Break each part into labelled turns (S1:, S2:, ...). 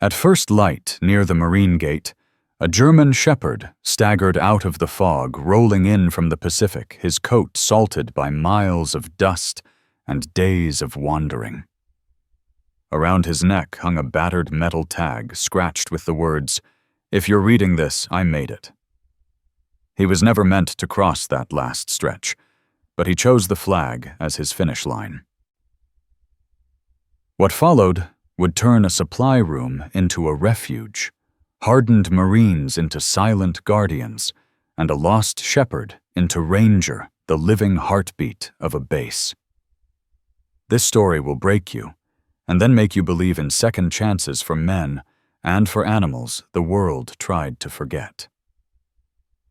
S1: At first light, near the Marine Gate, a German Shepherd staggered out of the fog, rolling in from the Pacific, his coat salted by miles of dust and days of wandering. Around his neck hung a battered metal tag scratched with the words, "If you're reading this, I made it." He was never meant to cross that last stretch, but he chose the flag as his finish line. What followed would turn a supply room into a refuge, hardened Marines into silent guardians, and a lost shepherd into Ranger, the living heartbeat of a base. This story will break you, and then make you believe in second chances for men and for animals the world tried to forget.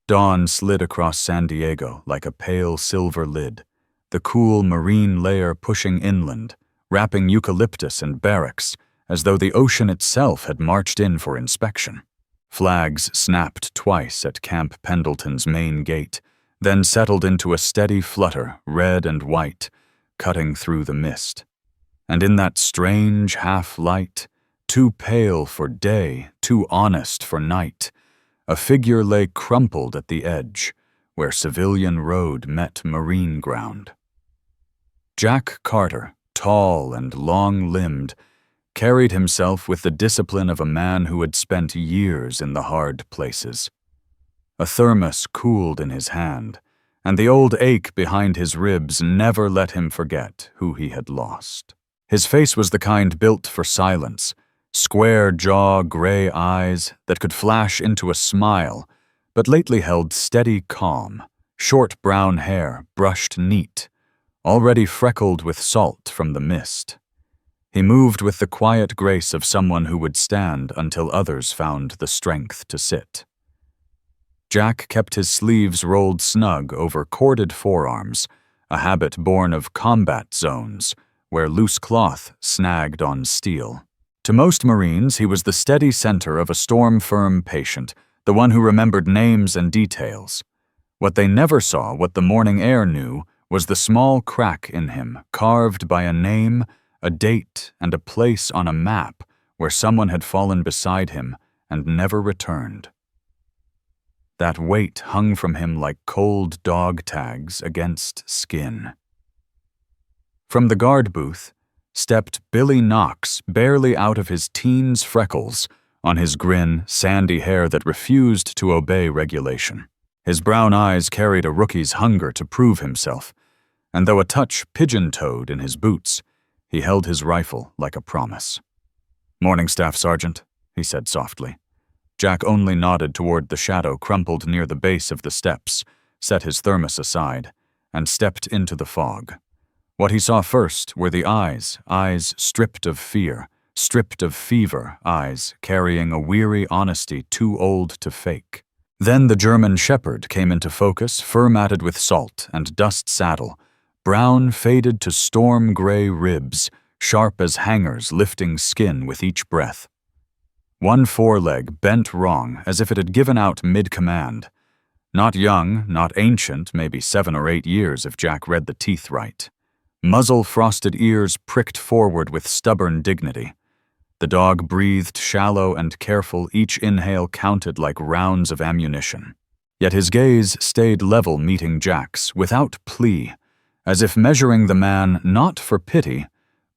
S1: Dawn slid across San Diego like a pale silver lid, the cool marine layer pushing inland, wrapping eucalyptus and barracks as though the ocean itself had marched in for inspection. Flags snapped twice at Camp Pendleton's main gate, then settled into a steady flutter, red and white, cutting through the mist. And in that strange half-light, too pale for day, too honest for night, a figure lay crumpled at the edge, where civilian road met marine ground. Jack Carter, tall and long-limbed, carried himself with the discipline of a man who had spent years in the hard places. A thermos cooled in his hand, and the old ache behind his ribs never let him forget who he had lost. His face was the kind built for silence, square jaw, gray eyes that could flash into a smile, but lately held steady calm, short brown hair brushed neat, already freckled with salt from the mist. He moved with the quiet grace of someone who would stand until others found the strength to sit. Jack kept his sleeves rolled snug over corded forearms, a habit born of combat zones, where loose cloth snagged on steel. To most Marines, he was the steady center of a storm-firm patient, the one who remembered names and details. What they never saw, what the morning air knew, was the small crack in him, carved by a name, a date, and a place on a map where someone had fallen beside him and never returned. That weight hung from him like cold dog tags against skin. From the guard booth stepped Billy Knox, barely out of his teens' freckles, on his grin, sandy hair that refused to obey regulation. His brown eyes carried a rookie's hunger to prove himself, and though a touch pigeon-toed in his boots, he held his rifle like a promise. "Morning, Staff Sergeant," he said softly. Jack only nodded toward the shadow crumpled near the base of the steps, set his thermos aside, and stepped into the fog. What he saw first were the eyes stripped of fear, stripped of fever, eyes carrying a weary honesty too old to fake. Then the German Shepherd came into focus, fur-matted with salt and dust saddle, brown faded to storm-gray ribs, sharp as hangers lifting skin with each breath. One foreleg bent wrong, as if it had given out mid-command. Not young, not ancient, maybe 7 or 8 years if Jack read the teeth right. Muzzle-frosted ears pricked forward with stubborn dignity. The dog breathed shallow and careful, each inhale counted like rounds of ammunition. Yet his gaze stayed level meeting Jack's, without plea, as if measuring the man not for pity,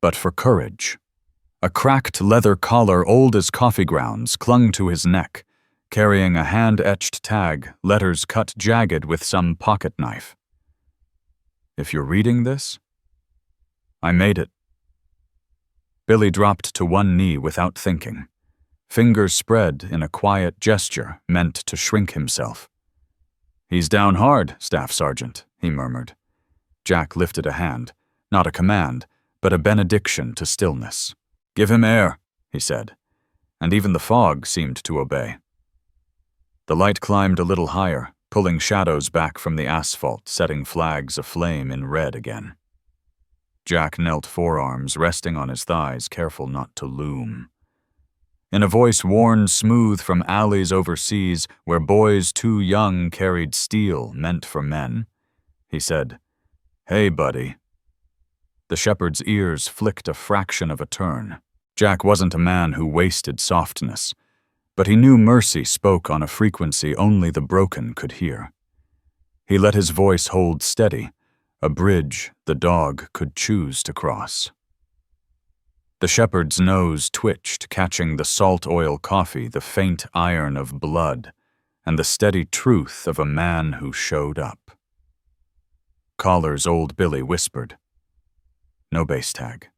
S1: but for courage. A cracked leather collar old as coffee grounds clung to his neck, carrying a hand-etched tag, letters cut jagged with some pocket knife. "If you're reading this, I made it." Billy dropped to one knee without thinking, fingers spread in a quiet gesture meant to shrink himself. "He's down hard, Staff Sergeant," he murmured. Jack lifted a hand, not a command, but a benediction to stillness. "Give him air," he said, and even the fog seemed to obey. The light climbed a little higher, pulling shadows back from the asphalt, setting flags aflame in red again. Jack knelt forearms resting on his thighs, careful not to loom. In a voice worn smooth from alleys overseas where boys too young carried steel meant for men, he said, "Hey, buddy." The shepherd's ears flicked a fraction of a turn. Jack wasn't a man who wasted softness, but he knew mercy spoke on a frequency only the broken could hear. He let his voice hold steady, a bridge the dog could choose to cross. The shepherd's nose twitched, catching the salt oil coffee, the faint iron of blood, and the steady truth of a man who showed up. Collar's old Billy whispered, "No base tag.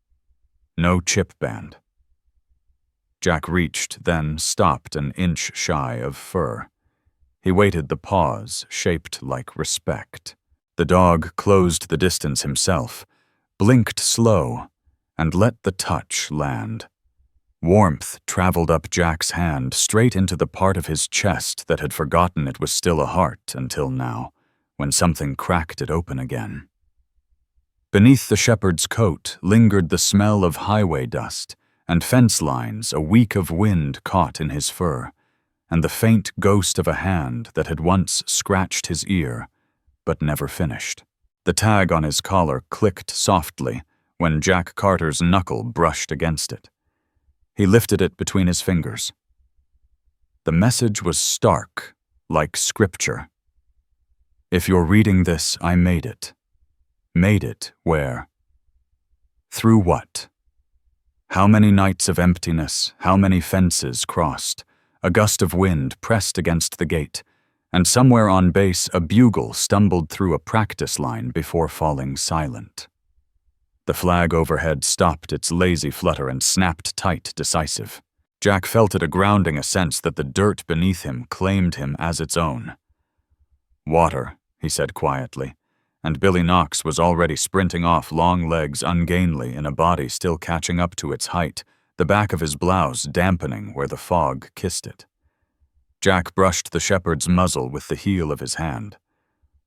S1: No chip band." Jack reached, then stopped an inch shy of fur. He waited the pause, shaped like respect. The dog closed the distance himself, blinked slow, and let the touch land. Warmth traveled up Jack's hand, straight into the part of his chest that had forgotten it was still a heart until now, when something cracked it open again. Beneath the shepherd's coat lingered the smell of highway dust and fence lines a week of wind caught in his fur, and the faint ghost of a hand that had once scratched his ear, but never finished. The tag on his collar clicked softly when Jack Carter's knuckle brushed against it. He lifted it between his fingers. The message was stark, like scripture. If you're reading this, I made it. Made it where? Through what? How many nights of emptiness, how many fences crossed? A gust of wind pressed against the gate, and somewhere on base a bugle stumbled through a practice line before falling silent. The flag overhead stopped its lazy flutter and snapped tight, decisive. Jack felt it grounding a sense that the dirt beneath him claimed him as its own. "Water," he said quietly, and Billy Knox was already sprinting off, long legs ungainly in a body still catching up to its height, the back of his blouse dampening where the fog kissed it. Jack brushed the shepherd's muzzle with the heel of his hand.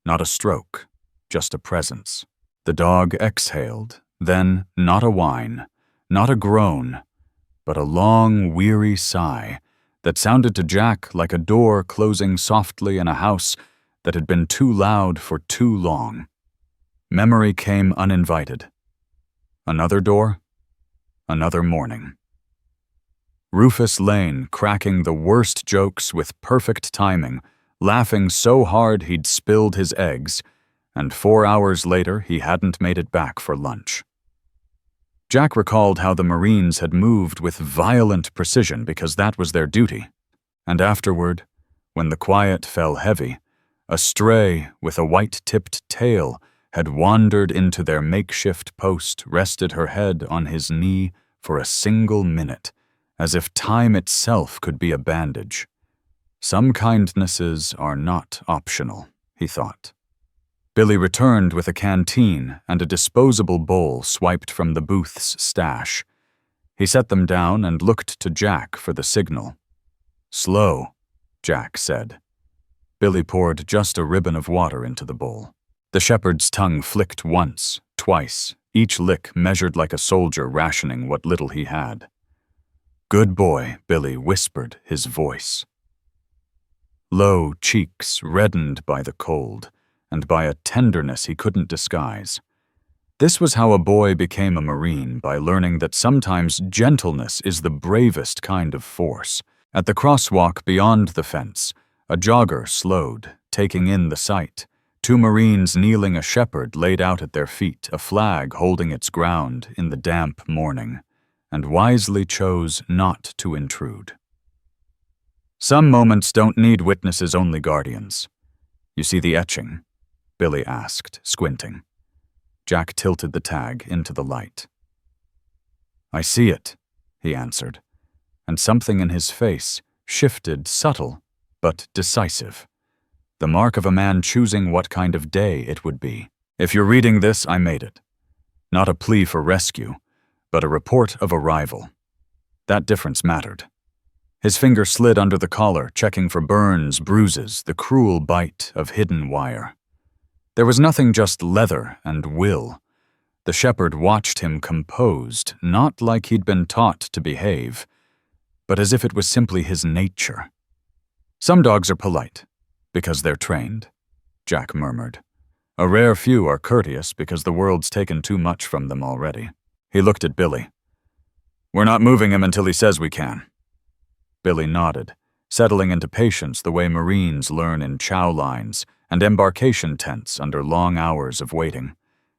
S1: Not a stroke, just a presence. The dog exhaled, then not a whine, not a groan, but a long, weary sigh that sounded to Jack like a door closing softly in a house that had been too loud for too long. Memory came uninvited. Another door, another morning. Rufus Lane cracking the worst jokes with perfect timing, laughing so hard he'd spilled his eggs, and 4 hours later he hadn't made it back for lunch. Jack recalled how the Marines had moved with violent precision because that was their duty, and afterward, when the quiet fell heavy, a stray with a white-tipped tail had wandered into their makeshift post, rested her head on his knee for a single minute, as if time itself could be a bandage. Some kindnesses are not optional, he thought. Billy returned with a canteen and a disposable bowl swiped from the booth's stash. He set them down and looked to Jack for the signal. "Slow," Jack said. Billy poured just a ribbon of water into the bowl. The shepherd's tongue flicked once, twice, each lick measured like a soldier rationing what little he had. "Good boy," Billy whispered, his voice. Low cheeks reddened by the cold, and by a tenderness he couldn't disguise. This was how a boy became a Marine, by learning that sometimes gentleness is the bravest kind of force. At the crosswalk beyond the fence, a jogger slowed, taking in the sight. 2 Marines kneeling, a shepherd laid out at their feet, a flag holding its ground in the damp morning, and wisely chose not to intrude. Some moments don't need witnesses, only guardians. "You see the etching?" Billy asked, squinting. Jack tilted the tag into the light. "I see it," he answered, and something in his face shifted, subtle but decisive. The mark of a man choosing what kind of day it would be. "If you're reading this, I made it. Not a plea for rescue, but a report of arrival." That difference mattered. His finger slid under the collar, checking for burns, bruises, the cruel bite of hidden wire. There was nothing, just leather and will. The shepherd watched him composed, not like he'd been taught to behave, but as if it was simply his nature. "Some dogs are polite, because they're trained," Jack murmured. "A rare few are courteous because the world's taken too much from them already." He looked at Billy. "We're not moving him until he says we can." Billy nodded, settling into patience the way Marines learn in chow lines and embarkation tents under long hours of waiting.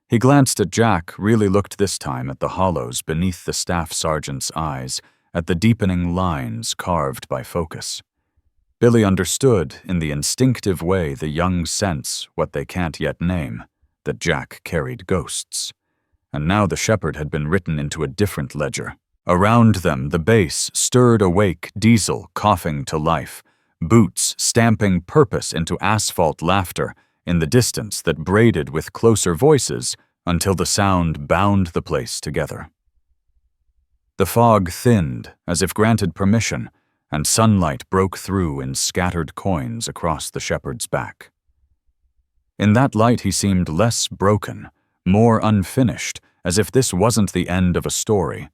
S1: He glanced at Jack, really looked this time at the hollows beneath the staff sergeant's eyes, at the deepening lines carved by focus. Billy understood in the instinctive way the young sense what they can't yet name, that Jack carried ghosts. And now the shepherd had been written into a different ledger. Around them, the base stirred awake Diesel coughing to life, boots stamping purpose into asphalt laughter in the distance that braided with closer voices until the sound bound the place together. The fog thinned as if granted permission, and sunlight broke through in scattered coins across the shepherd's back. In that light he seemed less broken, more unfinished, as if this wasn't the end of a story,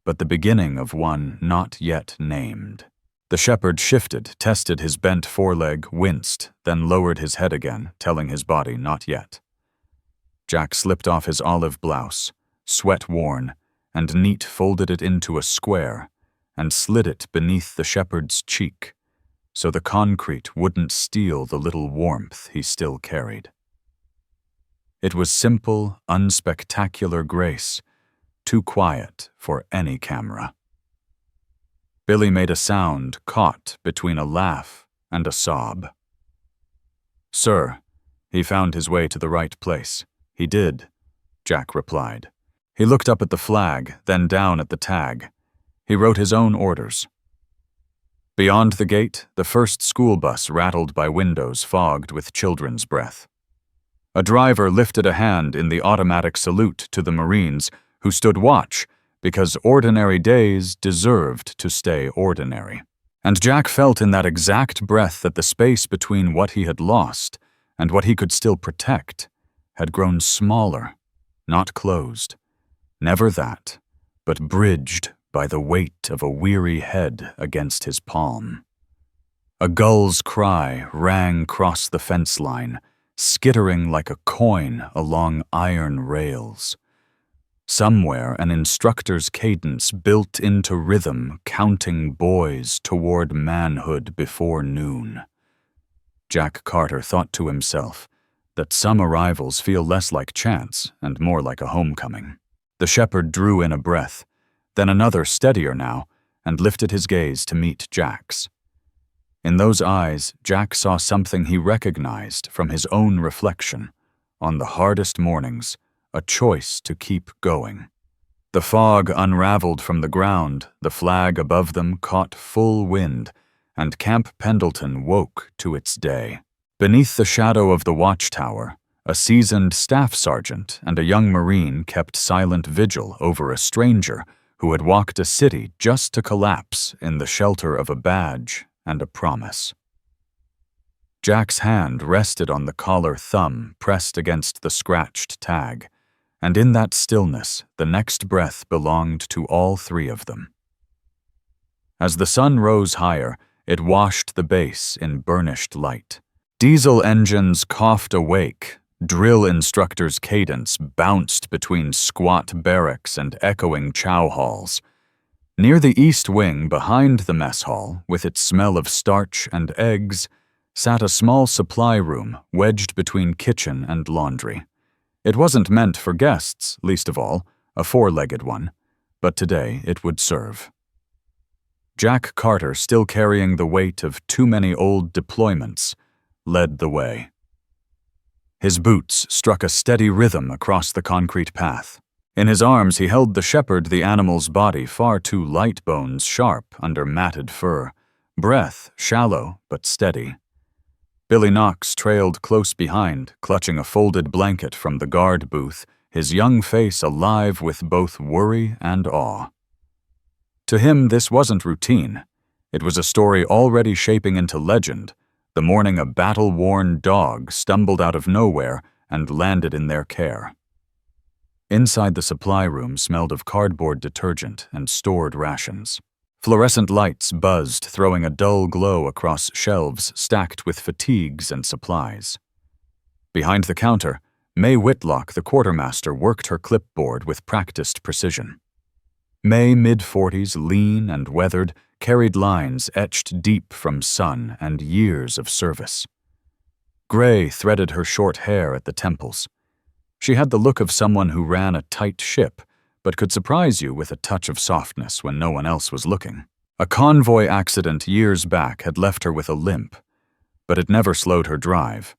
S1: but the beginning of one not yet named. The shepherd shifted, tested his bent foreleg, winced, then lowered his head again, telling his body not yet. Jack slipped off his olive blouse, sweat-worn, and neat folded it into a square and slid it beneath the shepherd's cheek so the concrete wouldn't steal the little warmth he still carried. It was simple, unspectacular grace, too quiet for any camera. Billy made a sound caught between a laugh and a sob. "Sir," he found his way to the right place. "He did," Jack replied. He looked up at the flag, then down at the tag. He wrote his own orders. Beyond the gate, the first school bus rattled by windows fogged with children's breath. A driver lifted a hand in the automatic salute to the Marines, who stood watch because ordinary days deserved to stay ordinary. And Jack felt in that exact breath that the space between what he had lost and what he could still protect had grown smaller, not closed. Never that, but bridged by the weight of a weary head against his palm. A gull's cry rang across the fence line, skittering like a coin along iron rails. Somewhere an instructor's cadence built into rhythm, counting boys toward manhood before noon. Jack Carter thought to himself that some arrivals feel less like chance and more like a homecoming. The shepherd drew in a breath, then another steadier now, and lifted his gaze to meet Jack's. In those eyes, Jack saw something he recognized from his own reflection. On the hardest mornings, a choice to keep going. The fog unraveled from the ground, the flag above them caught full wind, and Camp Pendleton woke to its day. Beneath the shadow of the watchtower, a seasoned staff sergeant and a young Marine kept silent vigil over a stranger who had walked a city just to collapse in the shelter of a badge and a promise. Jack's hand rested on the collar thumb pressed against the scratched tag, and in that stillness, the next breath belonged to all three of them. As the sun rose higher, it washed the base in burnished light. Diesel engines coughed awake, drill instructors' cadence bounced between squat barracks and echoing chow halls. Near the east wing behind the mess hall, with its smell of starch and eggs, sat a small supply room wedged between kitchen and laundry. It wasn't meant for guests, least of all, a four-legged one, but today it would serve. Jack Carter, still carrying the weight of too many old deployments, led the way. His boots struck a steady rhythm across the concrete path. In his arms he held the shepherd, the animal's body far too light, bones sharp under matted fur, breath shallow but steady. Billy Knox trailed close behind, clutching a folded blanket from the guard booth, his young face alive with both worry and awe. To him, this wasn't routine. It was a story already shaping into legend, the morning a battle-worn dog stumbled out of nowhere and landed in their care. Inside the supply room smelled of cardboard detergent and stored rations. Fluorescent lights buzzed, throwing a dull glow across shelves stacked with fatigues and supplies. Behind the counter, May Whitlock, the quartermaster, worked her clipboard with practiced precision. May, mid-40s, lean and weathered, carried lines etched deep from sun and years of service. Gray threaded her short hair at the temples. She had the look of someone who ran a tight ship, but could surprise you with a touch of softness when no one else was looking. A convoy accident years back had left her with a limp, but it never slowed her drive.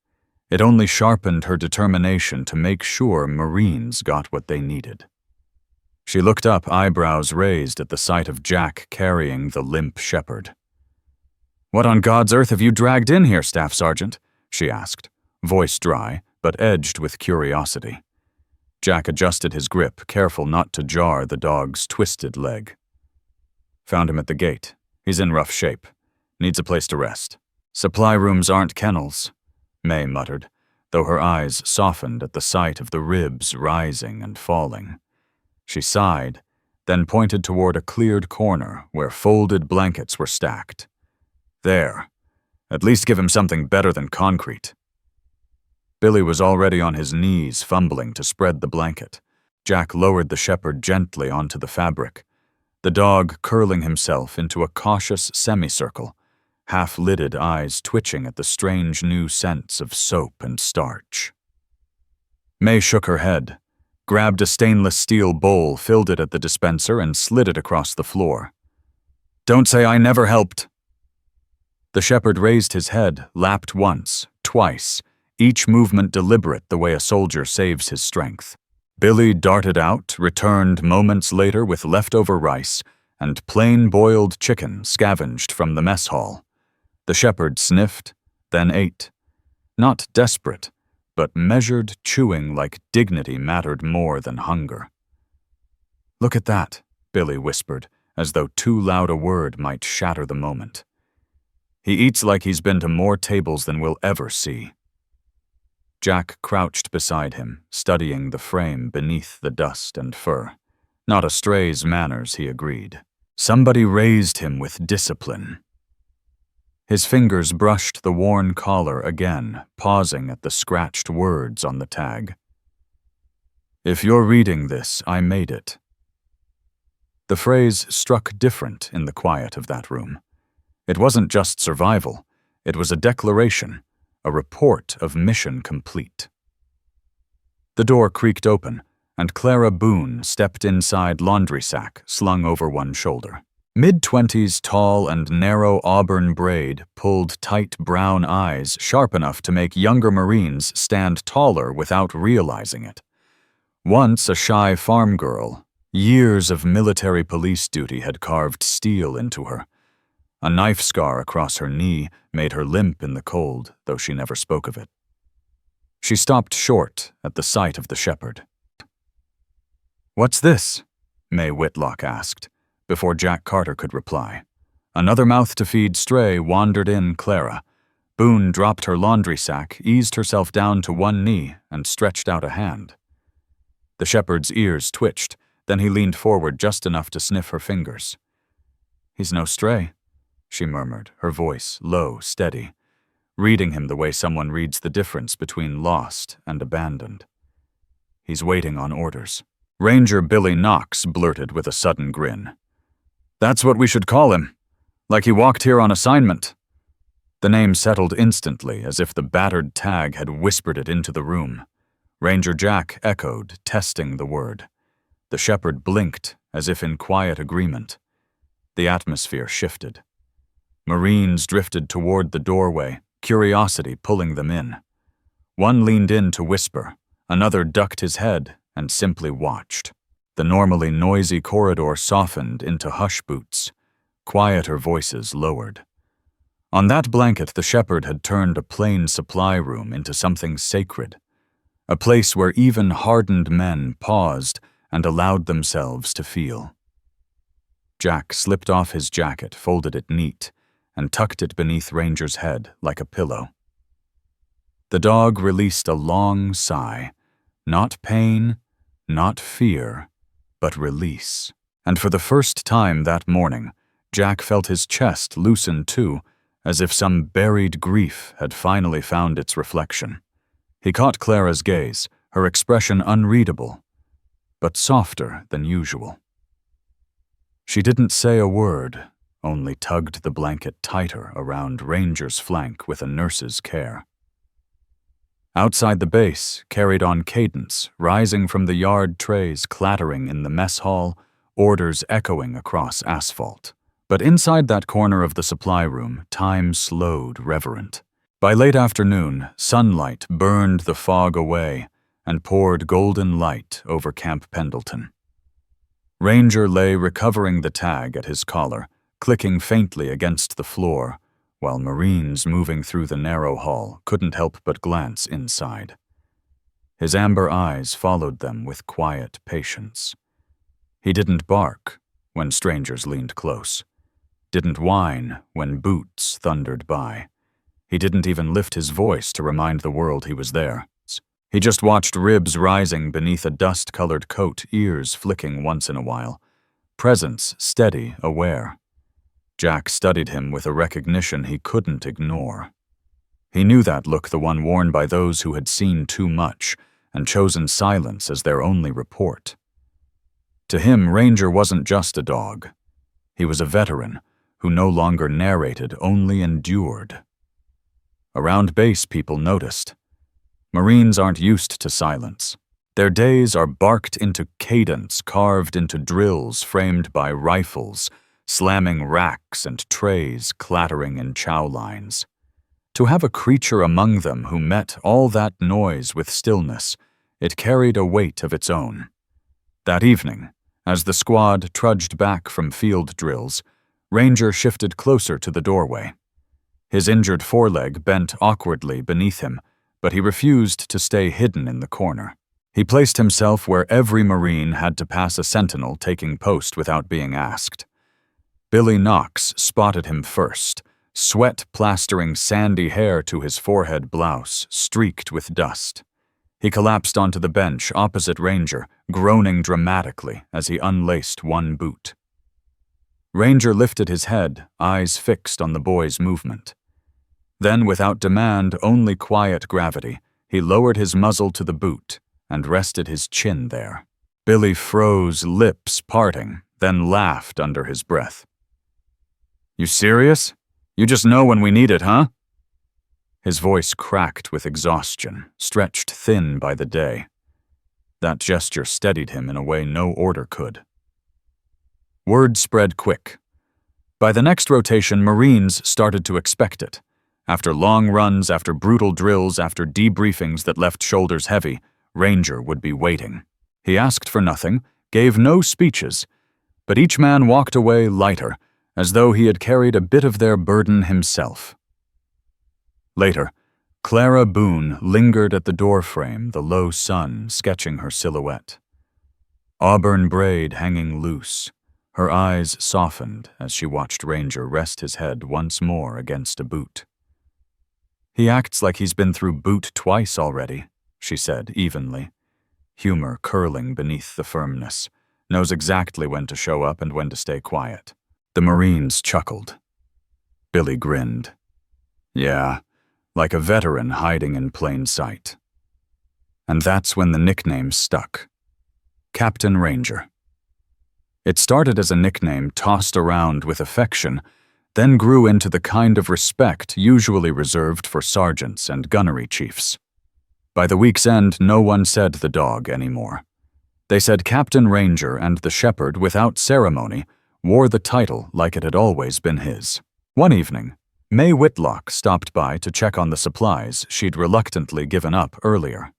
S1: It only sharpened her determination to make sure Marines got what they needed. She looked up, eyebrows raised at the sight of Jack carrying the limp shepherd. "What on God's earth have you dragged in here, Staff Sergeant?" she asked, voice dry, but edged with curiosity. Jack adjusted his grip, careful not to jar the dog's twisted leg. "Found him at the gate. He's in rough shape. Needs a place to rest." "Supply rooms aren't kennels," May muttered, though her eyes softened at the sight of the ribs rising and falling. She sighed, then pointed toward a cleared corner where folded blankets were stacked. "There. At least give him something better than concrete." Billy was already on his knees, fumbling to spread the blanket. Jack lowered the shepherd gently onto the fabric, the dog curling himself into a cautious semicircle, half-lidded eyes twitching at the strange new scents of soap and starch. May shook her head, grabbed a stainless steel bowl, filled it at the dispenser, and slid it across the floor. "Don't say I never helped." The shepherd raised his head, lapped once, twice, each movement deliberate the way a soldier saves his strength. Billy darted out, returned moments later with leftover rice and plain boiled chicken scavenged from the mess hall. The shepherd sniffed, then ate. Not desperate, but measured chewing like dignity mattered more than hunger. "Look at that," Billy whispered, as though too loud a word might shatter the moment. "He eats like he's been to more tables than we'll ever see." Jack crouched beside him, studying the frame beneath the dust and fur. Not a stray's manners, he agreed. Somebody raised him with discipline. His fingers brushed the worn collar again, pausing at the scratched words on the tag. "If you're reading this, I made it." The phrase struck different in the quiet of that room. It wasn't just survival, it was a declaration, a report of mission complete. The door creaked open, and Clara Boone stepped inside laundry sack slung over one shoulder. Mid-20s, tall and narrow auburn braid pulled tight brown eyes sharp enough to make younger Marines stand taller without realizing it. Once a shy farm girl, years of military police duty had carved steel into her. A knife scar across her knee made her limp in the cold, though she never spoke of it. She stopped short at the sight of the shepherd. "What's this?" May Whitlock asked, before Jack Carter could reply. Another mouth to feed stray wandered in Clara. Boone dropped her laundry sack, eased herself down to one knee, and stretched out a hand. The shepherd's ears twitched, then he leaned forward just enough to sniff her fingers. "He's no stray," she murmured, her voice low, steady, reading him the way someone reads the difference between lost and abandoned. "He's waiting on orders." Ranger Billy Knox blurted with a sudden grin. "That's what we should call him. Like he walked here on assignment." The name settled instantly, as if the battered tag had whispered it into the room. Ranger Jack echoed, testing the word. The shepherd blinked, as if in quiet agreement. The atmosphere shifted. Marines drifted toward the doorway, curiosity pulling them in. One leaned in to whisper, another ducked his head and simply watched. The normally noisy corridor softened into hush boots. Quieter voices lowered. On that blanket, the shepherd had turned a plain supply room into something sacred, a place where even hardened men paused and allowed themselves to feel. Jack slipped off his jacket, folded it neat, and tucked it beneath Ranger's head like a pillow. The dog released a long sigh, not pain, not fear, but release. And for the first time that morning, Jack felt his chest loosen too, as if some buried grief had finally found its reflection. He caught Clara's gaze, her expression unreadable, but softer than usual. She didn't say a word, only tugged the blanket tighter around Ranger's flank with a nurse's care. Outside the base carried on cadence, rising from the yard trays clattering in the mess hall, orders echoing across asphalt. But inside that corner of the supply room, time slowed reverent. By late afternoon, sunlight burned the fog away and poured golden light over Camp Pendleton. Ranger lay recovering the tag at his collar, clicking faintly against the floor, while Marines moving through the narrow hall couldn't help but glance inside. His amber eyes followed them with quiet patience. He didn't bark when strangers leaned close, didn't whine when boots thundered by. He didn't even lift his voice to remind the world he was there. He just watched ribs rising beneath a dust-colored coat, ears flicking once in a while, presence steady, aware. Jack studied him with a recognition he couldn't ignore. He knew that look, the one worn by those who had seen too much and chosen silence as their only report. To him, Ranger wasn't just a dog. He was a veteran who no longer narrated, only endured. Around base, people noticed. Marines aren't used to silence. Their days are barked into cadence, carved into drills framed by rifles, slamming racks and trays clattering in chow lines. To have a creature among them who met all that noise with stillness, it carried a weight of its own. That evening, as the squad trudged back from field drills, Ranger shifted closer to the doorway. His injured foreleg bent awkwardly beneath him, but he refused to stay hidden in the corner. He placed himself where every Marine had to pass a sentinel taking post without being asked. Billy Knox spotted him first, sweat plastering sandy hair to his forehead blouse, streaked with dust. He collapsed onto the bench opposite Ranger, groaning dramatically as he unlaced one boot. Ranger lifted his head, eyes fixed on the boy's movement. Then, without demand, only quiet gravity, he lowered his muzzle to the boot and rested his chin there. Billy froze, lips parting, then laughed under his breath. "You serious? You just know when we need it, huh?" His voice cracked with exhaustion, stretched thin by the day. That gesture steadied him in a way no order could. Word spread quick. By the next rotation, Marines started to expect it. After long runs, after brutal drills, after debriefings that left shoulders heavy, Ranger would be waiting. He asked for nothing, gave no speeches, but each man walked away lighter, as though he had carried a bit of their burden himself. Later, Clara Boone lingered at the doorframe, the low sun sketching her silhouette. Auburn braid hanging loose, her eyes softened as she watched Ranger rest his head once more against a boot. "He acts like he's been through boot twice already," she said evenly, humor curling beneath the firmness, knows exactly when to show up and when to stay quiet. The Marines chuckled. Billy grinned. Yeah, like a veteran hiding in plain sight. And that's when the nickname stuck. Captain Ranger. It started as a nickname tossed around with affection, then grew into the kind of respect usually reserved for sergeants and gunnery chiefs. By the week's end, no one said the dog anymore. They said Captain Ranger, and the shepherd, without ceremony, wore the title like it had always been his. One evening, May Whitlock stopped by to check on the supplies she'd reluctantly given up earlier.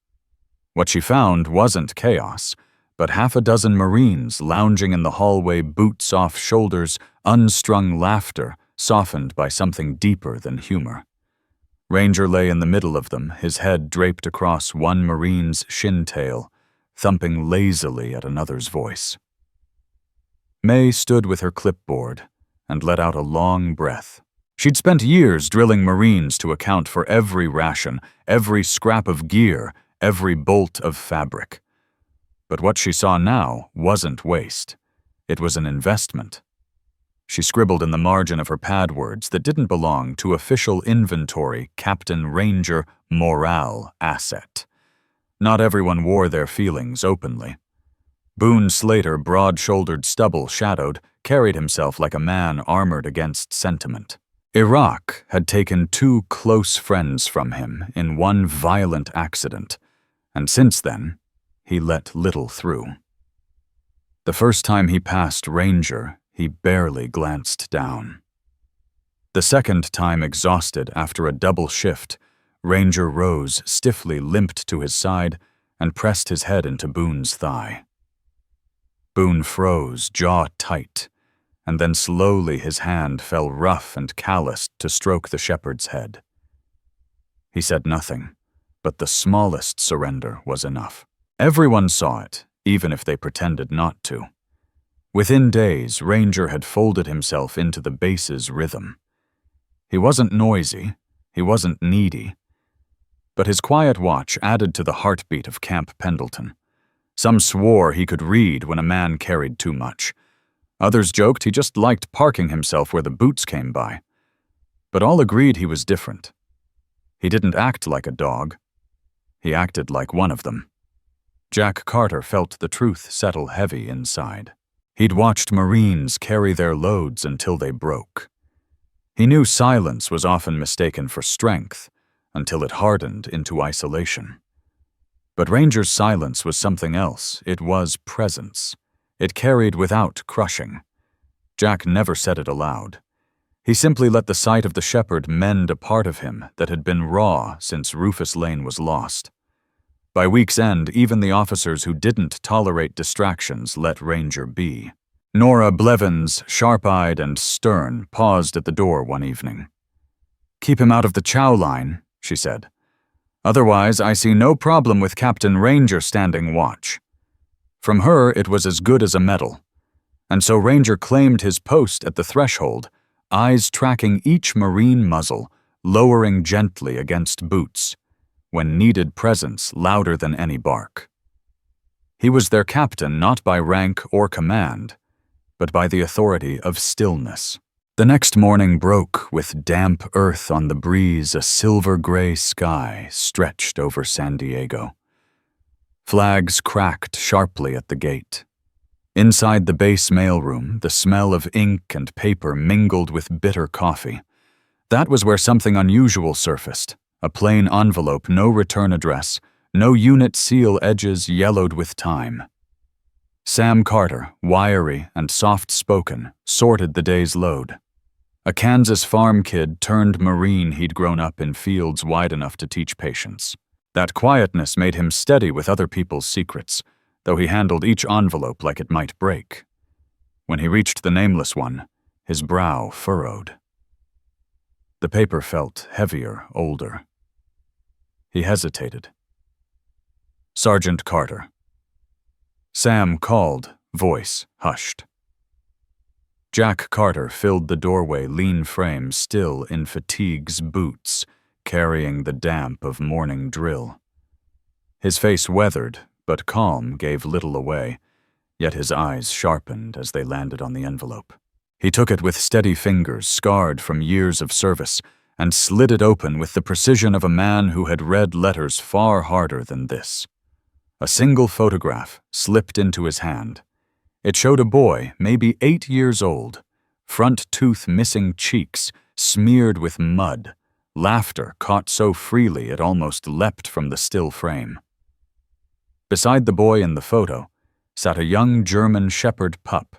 S1: What she found wasn't chaos, but half a dozen Marines lounging in the hallway, boots off shoulders, unstrung laughter softened by something deeper than humor. Ranger lay in the middle of them, his head draped across one Marine's shin-tail, thumping lazily at another's voice. May stood with her clipboard and let out a long breath. She'd spent years drilling Marines to account for every ration, every scrap of gear, every bolt of fabric. But what she saw now wasn't waste. It was an investment. She scribbled in the margin of her pad words that didn't belong to official inventory Captain Ranger morale asset. Not everyone wore their feelings openly. Boone Slater, broad-shouldered, stubble-shadowed, carried himself like a man armored against sentiment. Iraq had taken 2 close friends from him in one violent accident, and since then, he let little through. The first time he passed Ranger, he barely glanced down. The second time, exhausted after a double shift, Ranger rose, stiffly limped to his side, and pressed his head into Boone's thigh. Boone froze, jaw tight, and then slowly his hand fell rough and calloused to stroke the shepherd's head. He said nothing, but the smallest surrender was enough. Everyone saw it, even if they pretended not to. Within days, Ranger had folded himself into the base's rhythm. He wasn't noisy, he wasn't needy, but his quiet watch added to the heartbeat of Camp Pendleton. Some swore he could read when a man carried too much. Others joked he just liked parking himself where the boots came by. But all agreed he was different. He didn't act like a dog. He acted like one of them. Jack Carter felt the truth settle heavy inside. He'd watched Marines carry their loads until they broke. He knew silence was often mistaken for strength until it hardened into isolation. But Ranger's silence was something else. It was presence. It carried without crushing. Jack never said it aloud. He simply let the sight of the shepherd mend a part of him that had been raw since Rufus Lane was lost. By week's end, even the officers who didn't tolerate distractions let Ranger be. Nora Blevins, sharp-eyed and stern, paused at the door one evening. "Keep him out of the chow line," she said. "Otherwise, I see no problem with Captain Ranger standing watch." From her, it was as good as a medal. And so Ranger claimed his post at the threshold, eyes tracking each Marine muzzle, lowering gently against boots, when needed presence louder than any bark. He was their captain not by rank or command, but by the authority of stillness. The next morning broke with damp earth on the breeze. A silver-gray sky stretched over San Diego. Flags cracked sharply at the gate. Inside the base mailroom, the smell of ink and paper mingled with bitter coffee. That was where something unusual surfaced. A plain envelope, no return address, no unit seal edges yellowed with time. Sam Carter, wiry and soft-spoken, sorted the day's load. A Kansas farm kid turned Marine, he'd grown up in fields wide enough to teach patience. That quietness made him steady with other people's secrets, though he handled each envelope like it might break. When he reached the nameless one, his brow furrowed. The paper felt heavier, older. He hesitated. "Sergeant Carter." Sam called, voice hushed. Jack Carter filled the doorway, lean frame, still in fatigue's boots, carrying the damp of morning drill. His face weathered, but calm gave little away, yet his eyes sharpened as they landed on the envelope. He took it with steady fingers, scarred from years of service, and slid it open with the precision of a man who had read letters far harder than this. A single photograph slipped into his hand. It showed a boy, maybe 8 years old, front tooth missing, cheeks smeared with mud, laughter caught so freely it almost leapt from the still frame. Beside the boy in the photo sat a young German Shepherd pup,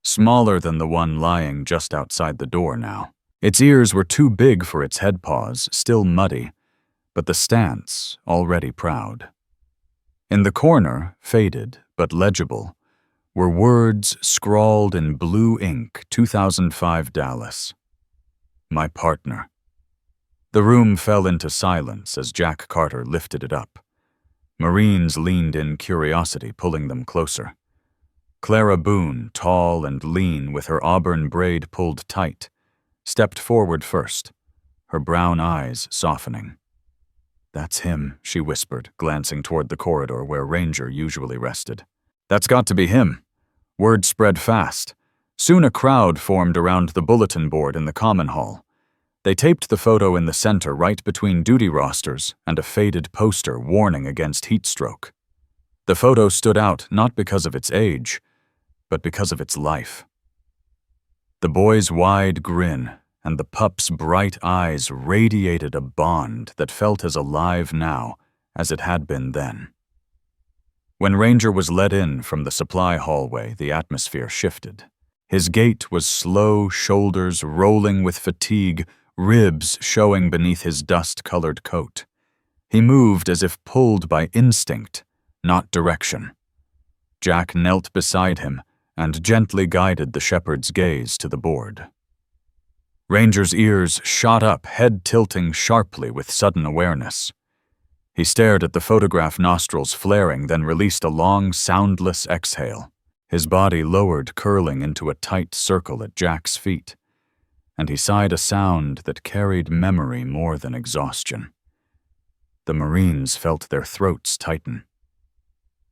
S1: smaller than the one lying just outside the door now. Its ears were too big for its head paws, still muddy, but the stance already proud. In the corner, faded but legible, were words scrawled in blue ink, 2005 Dallas. "My partner." The room fell into silence as Jack Carter lifted it up. Marines leaned in curiosity, pulling them closer. Clara Boone, tall and lean with her auburn braid pulled tight, stepped forward first, her brown eyes softening. "That's him," she whispered, glancing toward the corridor where Ranger usually rested. "That's got to be him." Word spread fast. Soon a crowd formed around the bulletin board in the common hall. They taped the photo in the center right between duty rosters and a faded poster warning against heat stroke. The photo stood out not because of its age, but because of its life. The boy's wide grin and the pup's bright eyes radiated a bond that felt as alive now as it had been then. When Ranger was led in from the supply hallway, the atmosphere shifted. His gait was slow, shoulders rolling with fatigue, ribs showing beneath his dust-colored coat. He moved as if pulled by instinct, not direction. Jack knelt beside him and gently guided the shepherd's gaze to the board. Ranger's ears shot up, head tilting sharply with sudden awareness. He stared at the photograph, nostrils flaring, then released a long, soundless exhale. His body lowered, curling into a tight circle at Jack's feet, and he sighed a sound that carried memory more than exhaustion. The Marines felt their throats tighten.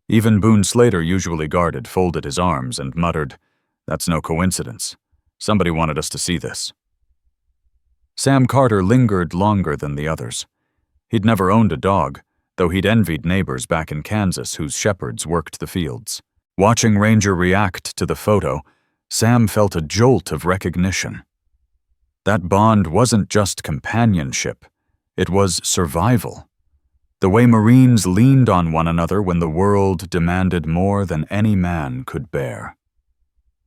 S1: Even Boone Slater, usually guarded, folded his arms and muttered, "That's no coincidence. Somebody wanted us to see this." Sam Carter lingered longer than the others. He'd never owned a dog, though he'd envied neighbors back in Kansas whose shepherds worked the fields. Watching Ranger react to the photo, Sam felt a jolt of recognition. That bond wasn't just companionship, it was survival. The way Marines leaned on one another when the world demanded more than any man could bear.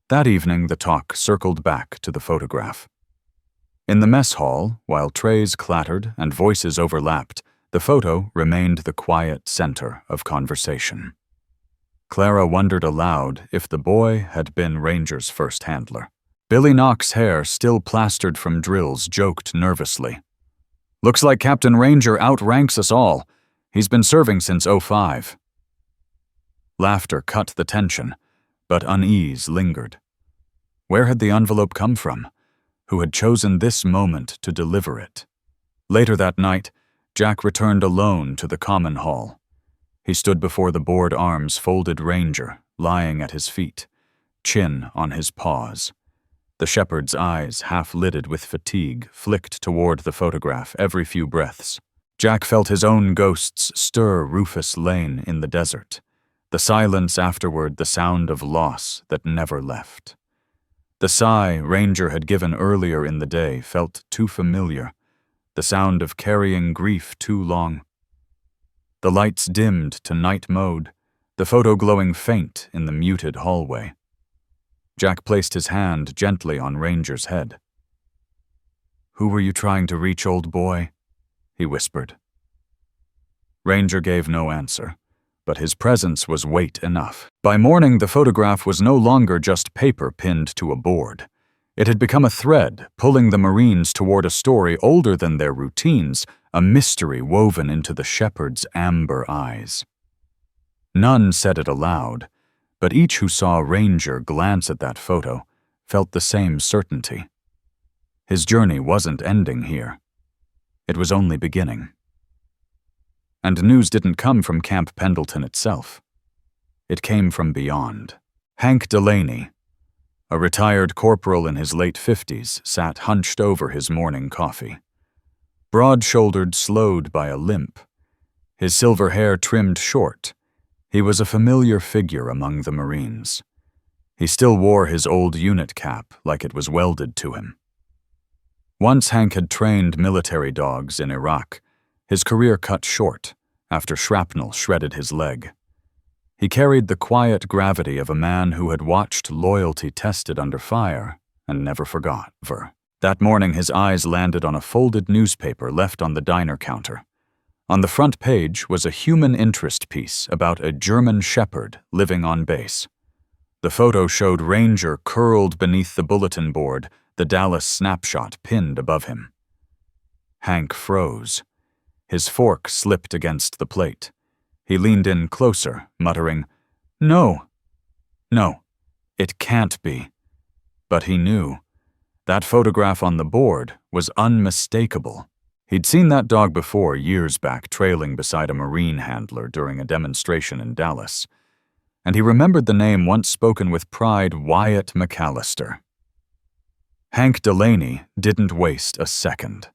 S1: That evening, the talk circled back to the photograph. In the mess hall, while trays clattered and voices overlapped, the photo remained the quiet center of conversation. Clara wondered aloud if the boy had been Ranger's first handler. Billy Knox's hair, still plastered from drills, joked nervously. "Looks like Captain Ranger outranks us all. He's been serving since '05. Laughter cut the tension, but unease lingered. Where had the envelope come from? Who had chosen this moment to deliver it? Later that night, Jack returned alone to the common hall. He stood before the board arms folded Ranger, lying at his feet, chin on his paws. The shepherd's eyes, half-lidded with fatigue, flicked toward the photograph every few breaths. Jack felt his own ghosts stir Rufus Lane in the desert. The silence afterward, the sound of loss that never left. The sigh Ranger had given earlier in the day felt too familiar, the sound of carrying grief too long. The lights dimmed to night mode, the photo glowing faint in the muted hallway. Jack placed his hand gently on Ranger's head. "Who were you trying to reach, old boy?" he whispered. Ranger gave no answer, but his presence was weight enough. By morning, the photograph was no longer just paper pinned to a board. It had become a thread, pulling the Marines toward a story older than their routines, a mystery woven into the shepherd's amber eyes. None said it aloud, but each who saw Ranger glance at that photo felt the same certainty. His journey wasn't ending here. It was only beginning. And news didn't come from Camp Pendleton itself. It came from beyond. Hank Delaney, a retired corporal in his late 50s, sat hunched over his morning coffee. Broad-shouldered, slowed by a limp, his silver hair trimmed short, he was a familiar figure among the Marines. He still wore his old unit cap like it was welded to him. Once Hank had trained military dogs in Iraq, his career cut short after shrapnel shredded his leg. He carried the quiet gravity of a man who had watched loyalty tested under fire and never forgot. That morning, his eyes landed on a folded newspaper left on the diner counter. On the front page was a human interest piece about a German shepherd living on base. The photo showed Ranger curled beneath the bulletin board, the Dallas snapshot pinned above him. Hank froze. His fork slipped against the plate. He leaned in closer, muttering, "No, no, it can't be." But he knew. That photograph on the board was unmistakable. He'd seen that dog before, years back, trailing beside a Marine handler during a demonstration in Dallas. And he remembered the name once spoken with pride, Wyatt McAllister. Hank Delaney didn't waste a second.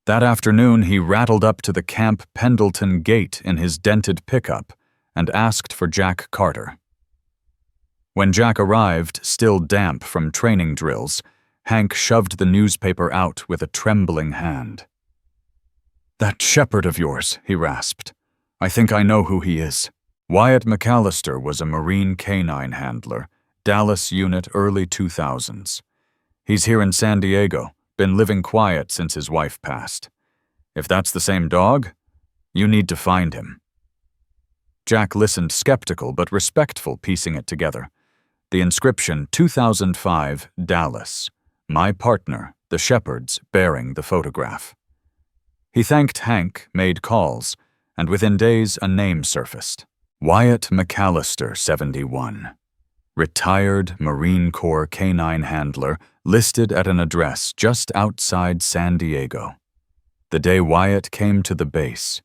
S1: That afternoon, he rattled up to the Camp Pendleton gate in his dented pickup and asked for Jack Carter. When Jack arrived, still damp from training drills, Hank shoved the newspaper out with a trembling hand. "That shepherd of yours," he rasped. "I think I know who he is." Wyatt McAllister was a Marine canine handler, Dallas unit early 2000s. He's here in San Diego, been living quiet since his wife passed. If that's the same dog, you need to find him. Jack listened skeptical but respectful, piecing it together. The inscription, 2005, Dallas. My partner, the shepherds, bearing the photograph. He thanked Hank, made calls, and within days a name surfaced. Wyatt McAllister, 71. Retired Marine Corps canine handler, listed at an address just outside San Diego. The day Wyatt came to the base,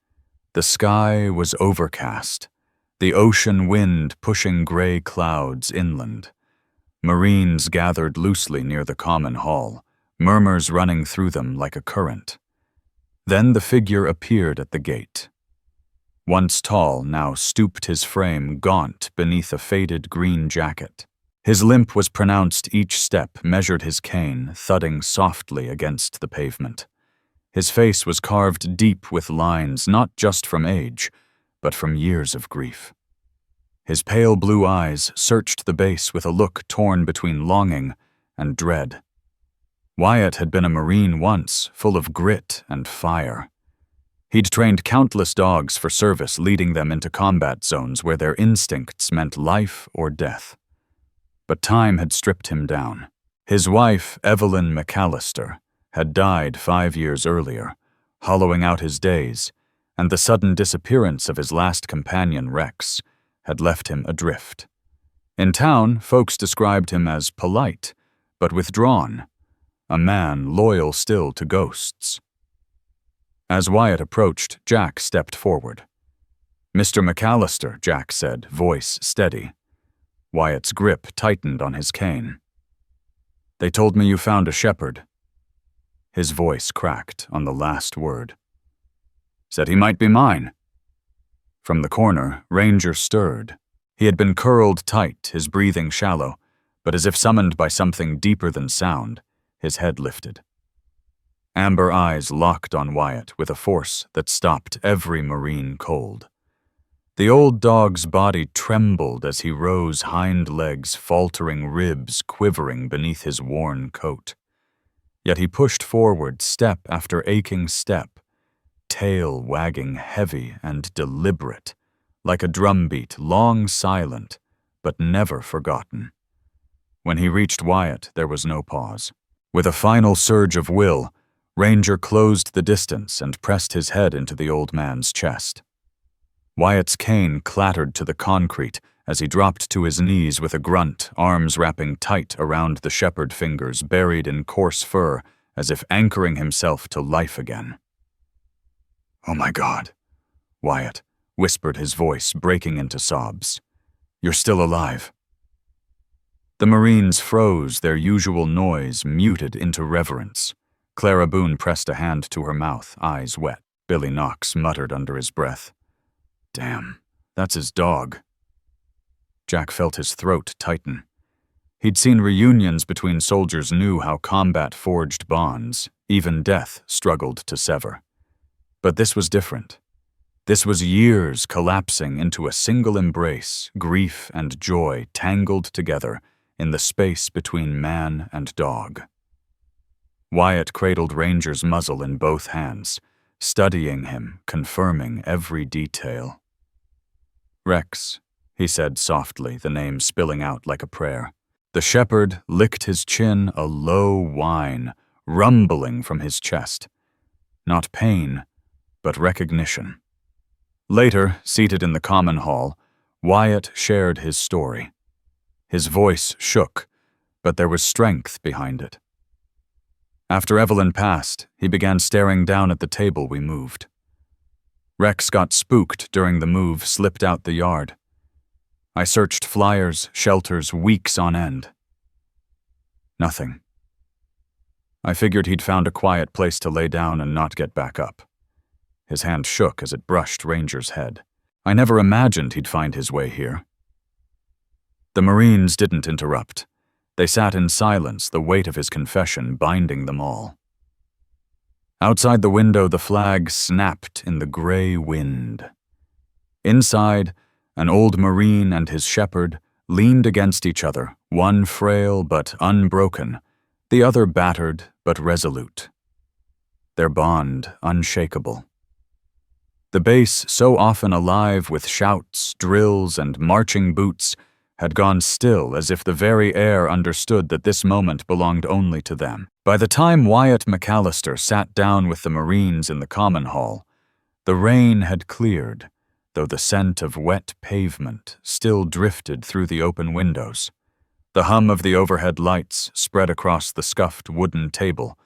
S1: the sky was overcast, the ocean wind pushing gray clouds inland. Marines gathered loosely near the common hall, murmurs running through them like a current. Then the figure appeared at the gate. Once tall, now stooped his frame gaunt beneath a faded green jacket. His limp was pronounced each step, measured his cane, thudding softly against the pavement. His face was carved deep with lines, not just from age, but from years of grief. His pale blue eyes searched the base with a look torn between longing and dread. Wyatt had been a Marine once, full of grit and fire. He'd trained countless dogs for service, leading them into combat zones where their instincts meant life or death. But time had stripped him down. His wife, Evelyn McAllister, had died 5 years earlier, hollowing out his days, and the sudden disappearance of his last companion, Rex, had left him adrift. In town, folks described him as polite, but withdrawn, a man loyal still to ghosts. As Wyatt approached, Jack stepped forward. "Mr. McAllister," Jack said, voice steady. Wyatt's grip tightened on his cane. "They told me you found a shepherd." His voice cracked on the last word. "Said he might be mine." From the corner, Ranger stirred. He had been curled tight, his breathing shallow, but as if summoned by something deeper than sound, his head lifted. Amber eyes locked on Wyatt with a force that stopped every Marine cold. The old dog's body trembled as he rose, hind legs, faltering ribs quivering beneath his worn coat. Yet he pushed forward step after aching step, tail wagging heavy and deliberate, like a drumbeat, long silent, but never forgotten. When he reached Wyatt, there was no pause. With a final surge of will, Ranger closed the distance and pressed his head into the old man's chest. Wyatt's cane clattered to the concrete as he dropped to his knees with a grunt, arms wrapping tight around the shepherd fingers buried in coarse fur, as if anchoring himself to life again. "Oh my God," Wyatt whispered, his voice breaking into sobs. "You're still alive." The Marines froze, their usual noise muted into reverence. Clara Boone pressed a hand to her mouth, eyes wet. Billy Knox muttered under his breath, "Damn, that's his dog." Jack felt his throat tighten. He'd seen reunions between soldiers, knew how combat forged bonds, even death struggled to sever. But this was different. This was years collapsing into a single embrace, grief and joy tangled together in the space between man and dog. Wyatt cradled Ranger's muzzle in both hands, studying him, confirming every detail. "Rex," he said softly, the name spilling out like a prayer. The shepherd licked his chin, a low whine, rumbling from his chest. Not pain, but recognition. Later, seated in the common hall, Wyatt shared his story. His voice shook, but there was strength behind it. After Evelyn passed, he began staring down at the table we moved. Rex got spooked during the move, slipped out the yard. I searched flyers, shelters, weeks on end. Nothing. I figured he'd found a quiet place to lay down and not get back up. His hand shook as it brushed Ranger's head. I never imagined he'd find his way here." The Marines didn't interrupt. They sat in silence, the weight of his confession binding them all. Outside the window, the flag snapped in the gray wind. Inside, an old Marine and his shepherd leaned against each other, one frail but unbroken, the other battered but resolute. Their bond unshakable. The base, so often alive with shouts, drills, and marching boots, had gone still as if the very air understood that this moment belonged only to them. By the time Wyatt McAllister sat down with the Marines in the common hall, the rain had cleared, though the scent of wet pavement still drifted through the open windows. The hum of the overhead lights spread across the scuffed wooden table,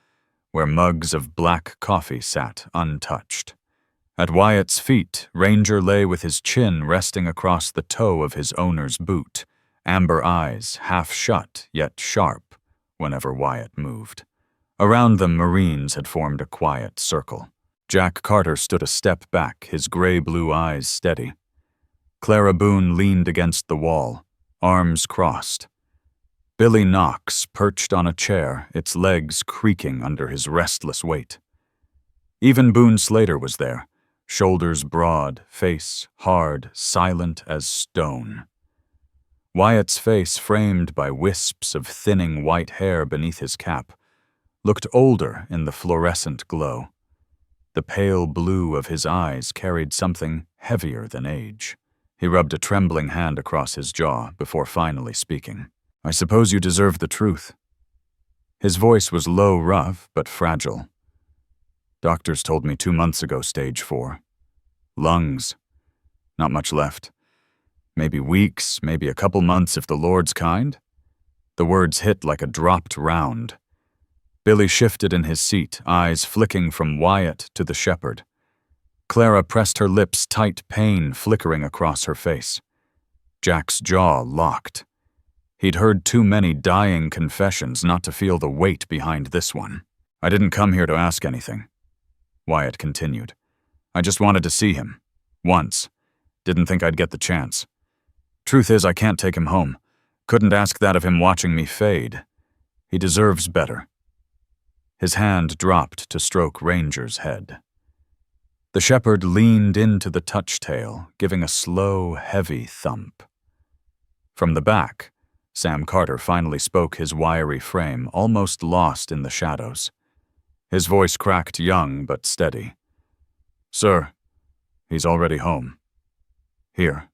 S1: where mugs of black coffee sat untouched. At Wyatt's feet, Ranger lay with his chin resting across the toe of his owner's boot, amber eyes half shut yet sharp whenever Wyatt moved. Around them, Marines had formed a quiet circle. Jack Carter stood a step back, his gray-blue eyes steady. Clara Boone leaned against the wall, arms crossed. Billy Knox perched on a chair, its legs creaking under his restless weight. Even Boone Slater was there, shoulders broad, face hard, silent as stone. Wyatt's face, framed by wisps of thinning white hair beneath his cap, looked older in the fluorescent glow. The pale blue of his eyes carried something heavier than age. He rubbed a trembling hand across his jaw before finally speaking. "I suppose you deserve the truth." His voice was low, rough, but fragile. "Doctors told me 2 months ago, stage 4. Lungs. Not much left. Maybe weeks, maybe a couple months if the Lord's kind." The words hit like a dropped round. Billy shifted in his seat, eyes flicking from Wyatt to the shepherd. Clara pressed her lips tight, pain flickering across her face. Jack's jaw locked. He'd heard too many dying confessions not to feel the weight behind this one. "I didn't come here to ask anything," Wyatt continued. "I just wanted to see him. Once. Didn't think I'd get the chance. Truth is, I can't take him home. Couldn't ask that of him watching me fade. He deserves better." His hand dropped to stroke Ranger's head. The shepherd leaned into the touch-tail, giving a slow, heavy thump. From the back, Sam Carter finally spoke, his wiry frame almost lost in the shadows. His voice cracked, young but steady. "Sir, he's already home. Here,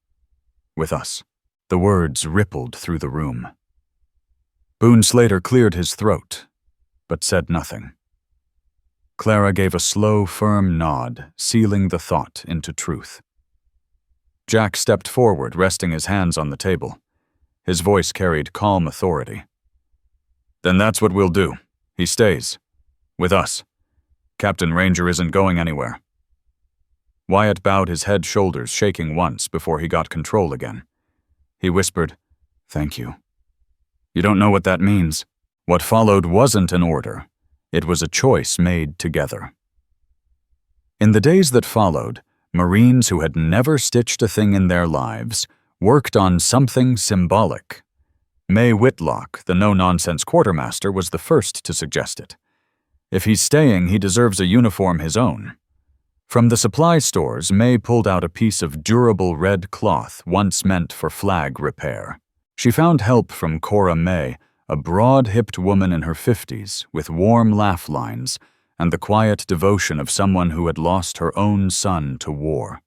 S1: with us." The words rippled through the room. Boone Slater cleared his throat, but said nothing. Clara gave a slow, firm nod, sealing the thought into truth. Jack stepped forward, resting his hands on the table. His voice carried calm authority. "Then that's what we'll do. He stays. With us. Captain Ranger isn't going anywhere." Wyatt bowed his head, shoulders shaking once before he got control again. He whispered, "Thank you." "You don't know what that means." What followed wasn't an order. It was a choice made together. In the days that followed, Marines who had never stitched a thing in their lives worked on something symbolic. May Whitlock, the no-nonsense quartermaster, was the first to suggest it. If he's staying, he deserves a uniform his own. From the supply stores, May pulled out a piece of durable red cloth once meant for flag repair. She found help from Cora May, a broad-hipped woman in her 50s with warm laugh lines and the quiet devotion of someone who had lost her own son to war.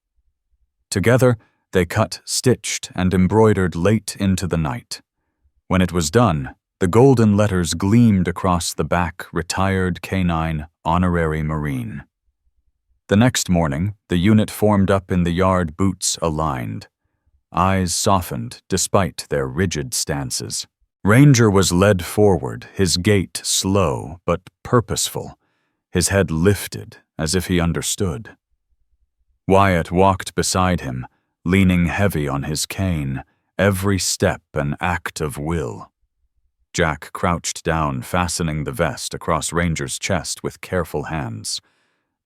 S1: Together, they cut, stitched, and embroidered late into the night. When it was done, the golden letters gleamed across the back, "Retired Canine Honorary Marine." The next morning, the unit formed up in the yard, boots aligned. Eyes softened despite their rigid stances. Ranger was led forward, his gait slow but purposeful, his head lifted as if he understood. Wyatt walked beside him, leaning heavy on his cane, every step an act of will. Jack crouched down, fastening the vest across Ranger's chest with careful hands.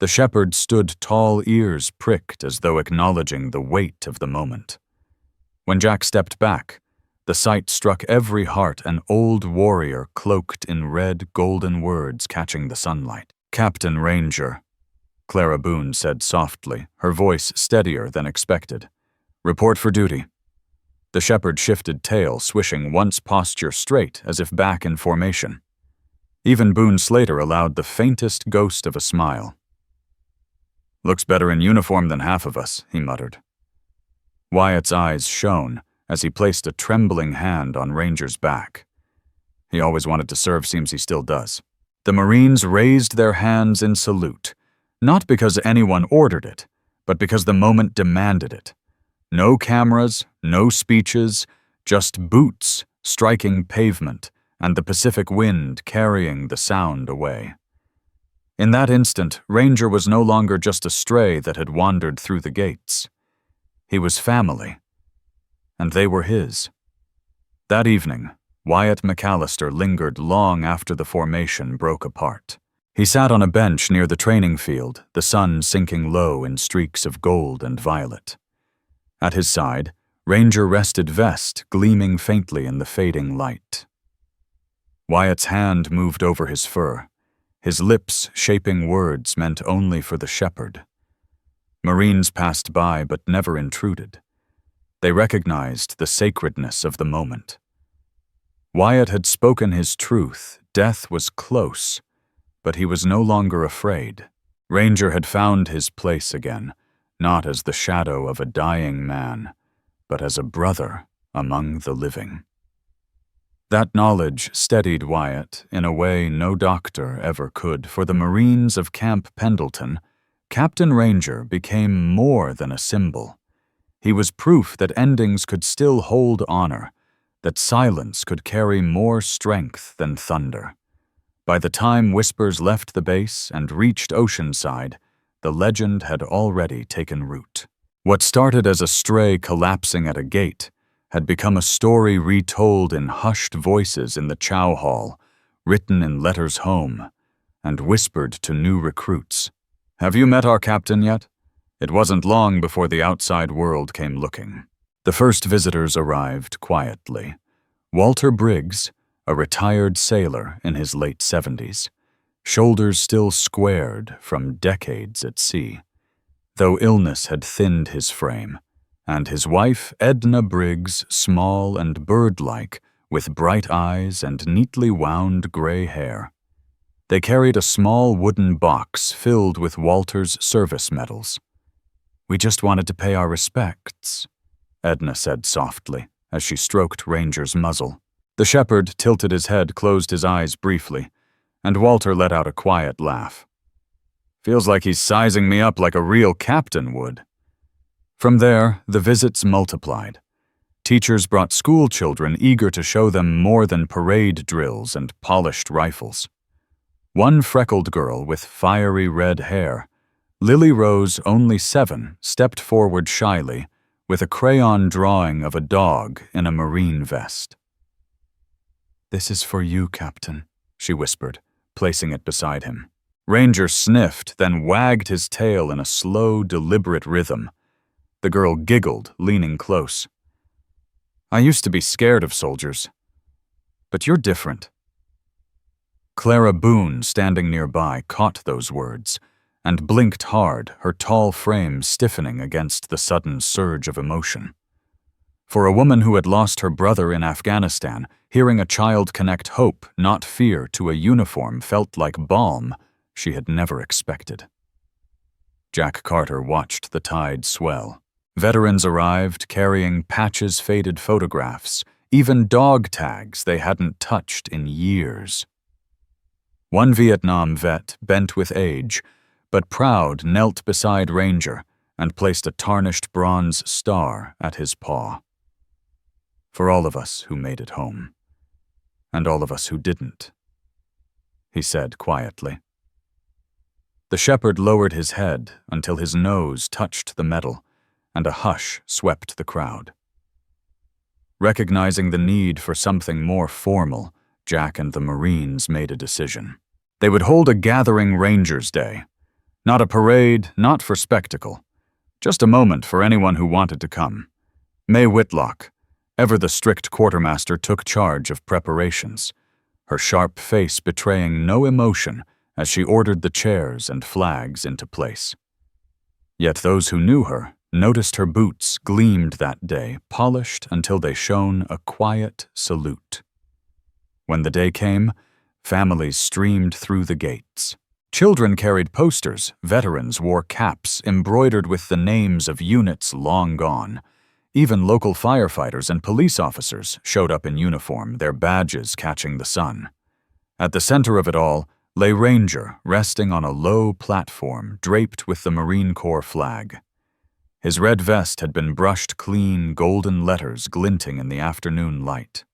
S1: The shepherd stood tall, ears pricked as though acknowledging the weight of the moment. When Jack stepped back, the sight struck every heart, an old warrior cloaked in red, golden words catching the sunlight. "Captain Ranger," Clara Boone said softly, her voice steadier than expected. "Report for duty." The shepherd shifted tail, swishing once posture straight as if back in formation. Even Boone Slater allowed the faintest ghost of a smile. "Looks better in uniform than half of us," he muttered. Wyatt's eyes shone as he placed a trembling hand on Ranger's back. He always wanted to serve, seems he still does. The Marines raised their hands in salute, not because anyone ordered it, but because the moment demanded it. No cameras, no speeches, just boots striking pavement and the Pacific wind carrying the sound away. In that instant, Ranger was no longer just a stray that had wandered through the gates. He was family, and they were his. That evening, Wyatt McAllister lingered long after the formation broke apart. He sat on a bench near the training field, the sun sinking low in streaks of gold and violet. At his side, Ranger rested vest gleaming faintly in the fading light. Wyatt's hand moved over his fur, his lips shaping words meant only for the shepherd. Marines passed by but never intruded. They recognized the sacredness of the moment. Wyatt had spoken his truth. Death was close, but he was no longer afraid. Ranger had found his place again, not as the shadow of a dying man, but as a brother among the living. That knowledge steadied Wyatt in a way no doctor ever could. For the Marines of Camp Pendleton, Captain Ranger became more than a symbol. He was proof that endings could still hold honor, that silence could carry more strength than thunder. By the time whispers left the base and reached Oceanside, the legend had already taken root. What started as a stray collapsing at a gate had become a story retold in hushed voices in the chow hall, written in letters home, and whispered to new recruits. "Have you met our captain yet?" It wasn't long before the outside world came looking. The first visitors arrived quietly. Walter Briggs, a retired sailor in his late 70s, shoulders still squared from decades at sea, though illness had thinned his frame, and his wife, Edna Briggs, small and bird-like, with bright eyes and neatly wound gray hair. They carried a small wooden box filled with Walter's service medals. "We just wanted to pay our respects," Edna said softly as she stroked Ranger's muzzle. The shepherd tilted his head, closed his eyes briefly, and Walter let out a quiet laugh. "Feels like he's sizing me up like a real captain would." From there, the visits multiplied. Teachers brought school children eager to show them more than parade drills and polished rifles. One freckled girl with fiery red hair, Lily Rose, only 7, stepped forward shyly with a crayon drawing of a dog in a Marine vest. "This is for you, Captain," she whispered, placing it beside him. Ranger sniffed, then wagged his tail in a slow, deliberate rhythm. The girl giggled, leaning close. "I used to be scared of soldiers, but you're different." Clara Boone, standing nearby, caught those words and blinked hard, her tall frame stiffening against the sudden surge of emotion. For a woman who had lost her brother in Afghanistan, hearing a child connect hope, not fear, to a uniform felt like balm she had never expected. Jack Carter watched the tide swell. Veterans arrived carrying patches, faded photographs, even dog tags they hadn't touched in years. One Vietnam vet, bent with age, but proud, knelt beside Ranger and placed a tarnished bronze star at his paw. "For all of us who made it home, and all of us who didn't," he said quietly. The shepherd lowered his head until his nose touched the medal, and a hush swept the crowd. Recognizing the need for something more formal, Jack and the Marines made a decision. They would hold a gathering Rangers' Day, Not a parade, not for spectacle. Just a moment for anyone who wanted to come. May Whitlock, ever the strict quartermaster, took charge of preparations, her sharp face betraying no emotion as she ordered the chairs and flags into place. Yet those who knew her noticed her boots gleamed that day, polished until they shone a quiet salute. When the day came, families streamed through the gates. Children carried posters, veterans wore caps embroidered with the names of units long gone. Even local firefighters and police officers showed up in uniform, their badges catching the sun. At the center of it all lay Ranger, resting on a low platform draped with the Marine Corps flag. His red vest had been brushed clean, golden letters glinting in the afternoon light.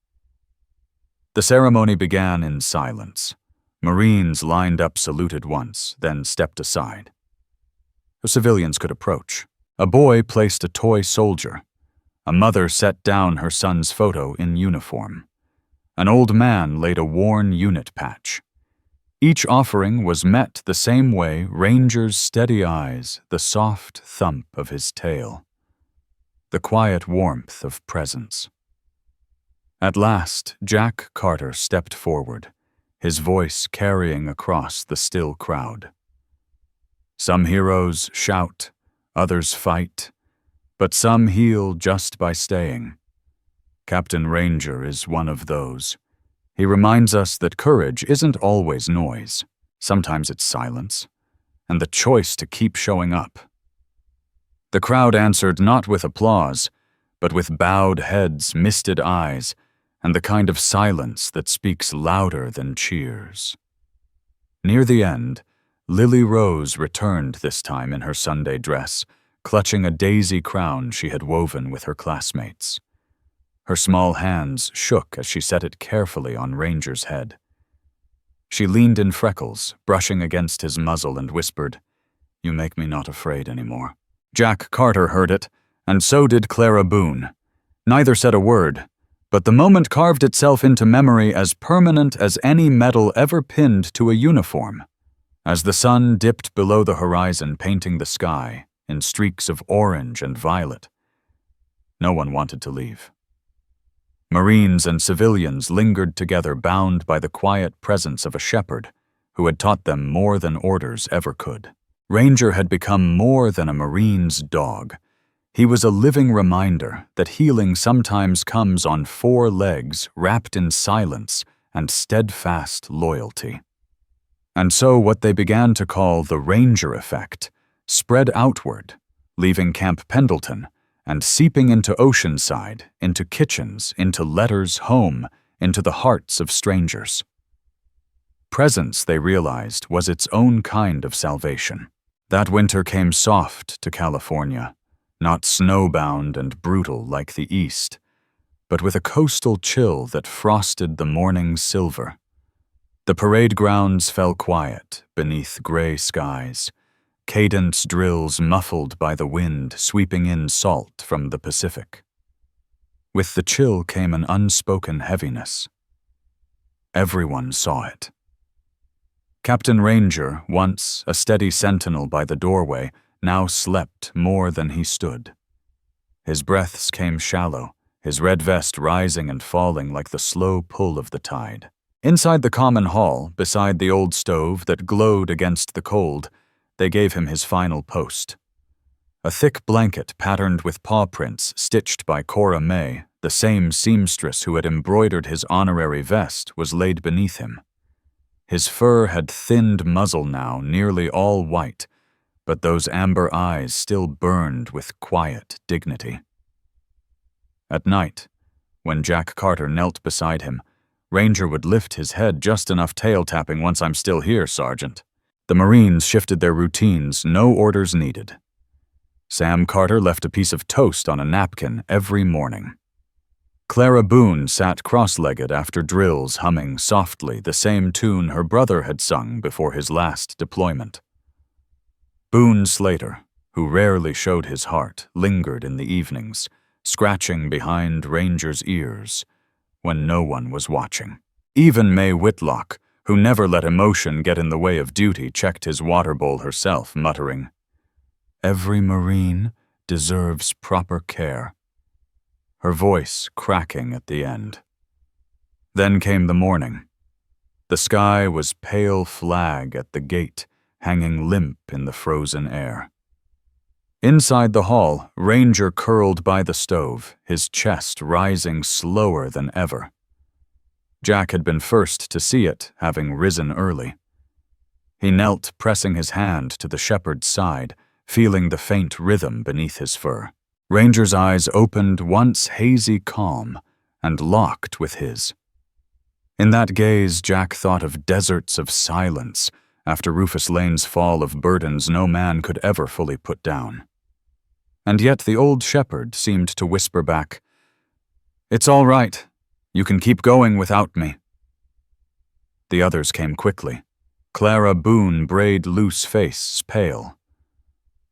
S1: The ceremony began in silence. Marines lined up, saluted once, then stepped aside. The civilians could approach. A boy placed a toy soldier. A mother set down her son's photo in uniform. An old man laid a worn unit patch. Each offering was met the same way, Ranger's steady eyes, the soft thump of his tail, the quiet warmth of presence. At last, Jack Carter stepped forward, his voice carrying across the still crowd. Some heroes shout, others fight, but some heal just by staying. Captain Ranger is one of those. He reminds us that courage isn't always noise. Sometimes it's silence, and the choice to keep showing up. The crowd answered not with applause, but with bowed heads, misted eyes, and the kind of silence that speaks louder than cheers. Near the end, Lily Rose returned this time in her Sunday dress, clutching a daisy crown she had woven with her classmates. Her small hands shook as she set it carefully on Ranger's head. She leaned in freckles, brushing against his muzzle, and whispered, "You make me not afraid anymore." Jack Carter heard it, and so did Clara Boone. Neither said a word, but the moment carved itself into memory as permanent as any medal ever pinned to a uniform. As the sun dipped below the horizon, painting the sky in streaks of orange and violet, no one wanted to leave. Marines and civilians lingered together, bound by the quiet presence of a shepherd who had taught them more than orders ever could. Ranger had become more than a Marine's dog. He was a living reminder that healing sometimes comes on 4 legs, wrapped in silence and steadfast loyalty. And so what they began to call the Ranger effect spread outward, leaving Camp Pendleton and seeping into Oceanside, into kitchens, into letters home, into the hearts of strangers. Presence, they realized, was its own kind of salvation. That winter came soft to California, not snowbound and brutal like the East, but with a coastal chill that frosted the morning's silver. The parade grounds fell quiet beneath gray skies, cadence drills muffled by the wind sweeping in salt from the Pacific. With the chill came an unspoken heaviness. Everyone saw it. Captain Ranger, once a steady sentinel by the doorway, now slept more than he stood. His breaths came shallow, his red vest rising and falling like the slow pull of the tide. Inside the common hall, beside the old stove that glowed against the cold, they gave him his final post. A thick blanket patterned with paw prints stitched by Cora May, the same seamstress who had embroidered his honorary vest, was laid beneath him. His fur had thinned muzzle now, nearly all white, but those amber eyes still burned with quiet dignity. At night, when Jack Carter knelt beside him, Ranger would lift his head just enough tail-tapping, "Once I'm still here, Sergeant." The Marines shifted their routines, no orders needed. Sam Carter left a piece of toast on a napkin every morning. Clara Boone sat cross-legged after drills, humming softly the same tune her brother had sung before his last deployment. Boone Slater, who rarely showed his heart, lingered in the evenings, scratching behind Ranger's ears when no one was watching. Even May Whitlock, who never let emotion get in the way of duty, checked his water bowl herself, muttering, "Every Marine deserves proper care," her voice cracking at the end. Then came the morning. The sky was pale flag at the gate, hanging limp in the frozen air. Inside the hall, Ranger curled by the stove, his chest rising slower than ever. Jack had been first to see it, having risen early. He knelt, pressing his hand to the shepherd's side, feeling the faint rhythm beneath his fur. Ranger's eyes opened once hazy calm and locked with his. In that gaze, Jack thought of deserts of silence after Rufus Lane's fall of burdens no man could ever fully put down. And yet the old shepherd seemed to whisper back, "It's all right. You can keep going without me." The others came quickly. Clara Boone brayed loose face, pale.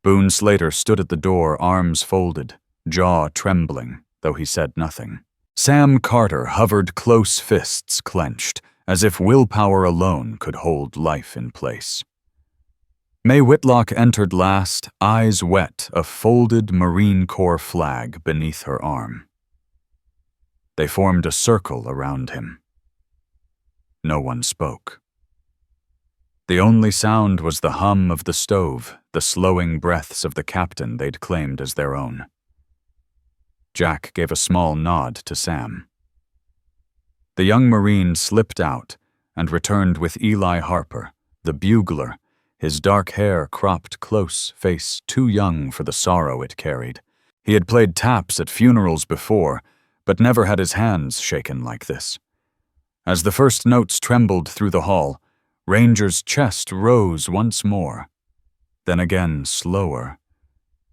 S1: Boone Slater stood at the door, arms folded, jaw trembling, though he said nothing. Sam Carter hovered, close fists clenched, as if willpower alone could hold life in place. May Whitlock entered last, eyes wet, a folded Marine Corps flag beneath her arm. They formed a circle around him. No one spoke. The only sound was the hum of the stove, the slowing breaths of the captain they'd claimed as their own. Jack gave a small nod to Sam. The young Marine slipped out and returned with Eli Harper, the bugler, his dark hair cropped close, face too young for the sorrow it carried. He had played taps at funerals before, but never had his hands shaken like this. As the first notes trembled through the hall, Ranger's chest rose once more, then again slower,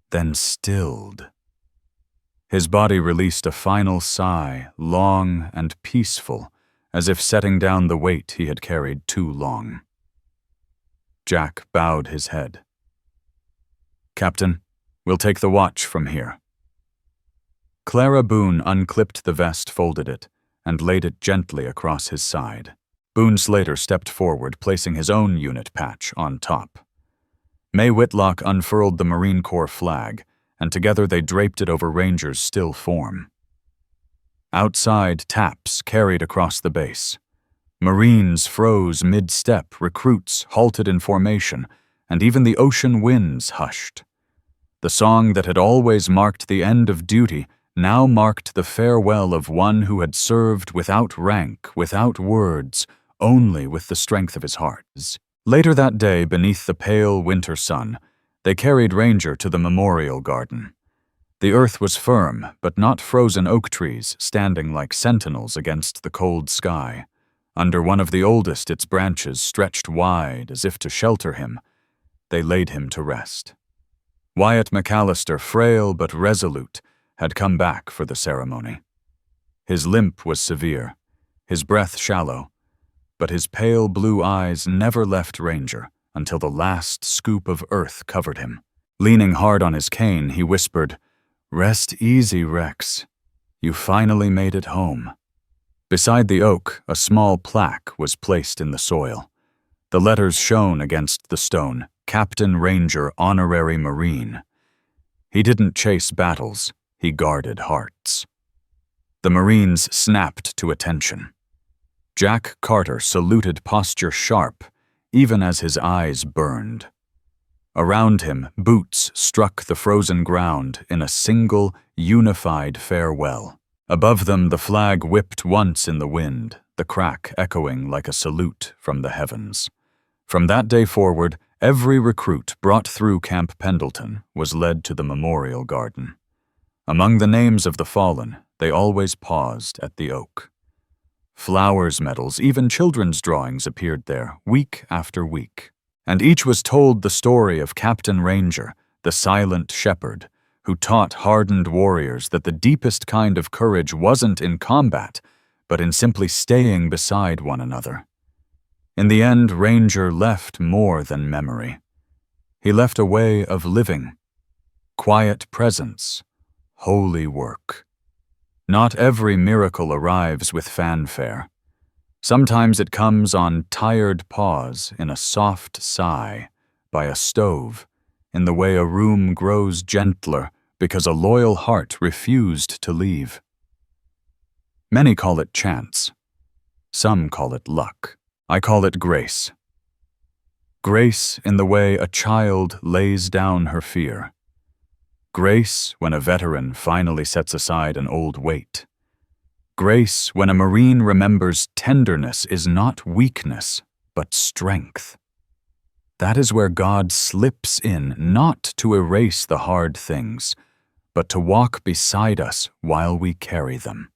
S1: then stilled. His body released a final sigh, long and peaceful, as if setting down the weight he had carried too long. Jack bowed his head. "Captain, we'll take the watch from here." Clara Boone unclipped the vest, folded it, and laid it gently across his side. Boone Slater stepped forward, placing his own unit patch on top. May Whitlock unfurled the Marine Corps flag, and together they draped it over Ranger's still form. Outside, taps carried across the base. Marines froze mid-step, recruits halted in formation, and even the ocean winds hushed. The song that had always marked the end of duty now marked the farewell of one who had served without rank, without words, only with the strength of his heart. Later that day, beneath the pale winter sun, they carried Ranger to the memorial garden. The earth was firm, but not frozen oak trees standing like sentinels against the cold sky. Under one of the oldest, its branches stretched wide as if to shelter him. They laid him to rest. Wyatt McAllister, frail but resolute, had come back for the ceremony. His limp was severe, his breath shallow, but his pale blue eyes never left Ranger until the last scoop of earth covered him. Leaning hard on his cane, he whispered, "Rest easy, Rex. You finally made it home." Beside the oak, a small plaque was placed in the soil. The letters shone against the stone, Captain Ranger, Honorary Marine. He didn't chase battles, he guarded hearts. The Marines snapped to attention. Jack Carter saluted, posture sharp, even as his eyes burned. Around him, boots struck the frozen ground in a single, unified farewell. Above them, the flag whipped once in the wind, the crack echoing like a salute from the heavens. From that day forward, every recruit brought through Camp Pendleton was led to the memorial garden. Among the names of the fallen, they always paused at the oak. Flowers, medals, even children's drawings appeared there, week after week. And each was told the story of Captain Ranger, the silent shepherd, who taught hardened warriors that the deepest kind of courage wasn't in combat, but in simply staying beside one another. In the end, Ranger left more than memory. He left a way of living, quiet presence, holy work. Not every miracle arrives with fanfare. Sometimes it comes on tired paws in a soft sigh by a stove, in the way a room grows gentler because a loyal heart refused to leave. Many call it chance. Some call it luck. I call it grace. Grace in the way a child lays down her fear. Grace when a veteran finally sets aside an old weight. Grace when a Marine remembers tenderness is not weakness, but strength. That is where God slips in, not to erase the hard things, but to walk beside us while we carry them.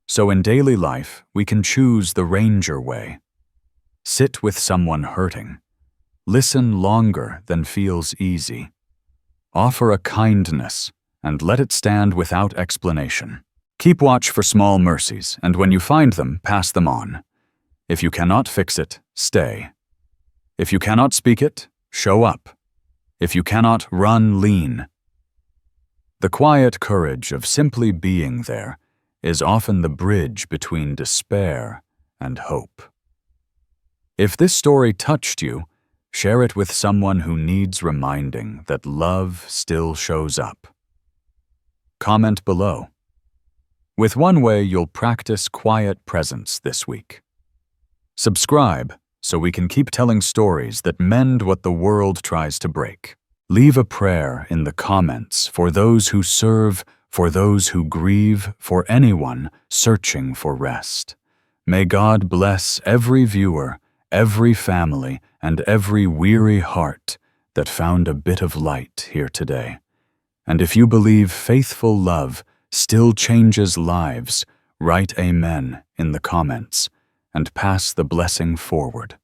S1: So in daily life, we can choose the Ranger way. Sit with someone hurting. Listen longer than feels easy. Offer a kindness, and let it stand without explanation. Keep watch for small mercies, and when you find them, pass them on. If you cannot fix it, stay. If you cannot speak it, show up. If you cannot run, lean. The quiet courage of simply being there is often the bridge between despair and hope. If this story touched you, share it with someone who needs reminding that love still shows up. Comment below. With one way you'll practice quiet presence this week. Subscribe so we can keep telling stories that mend what the world tries to break. Leave a prayer in the comments for those who serve, for those who grieve, for anyone searching for rest. May God bless every viewer, every family, and every weary heart that found a bit of light here today. And if you believe faithful love still changes lives, write Amen in the comments and pass the blessing forward.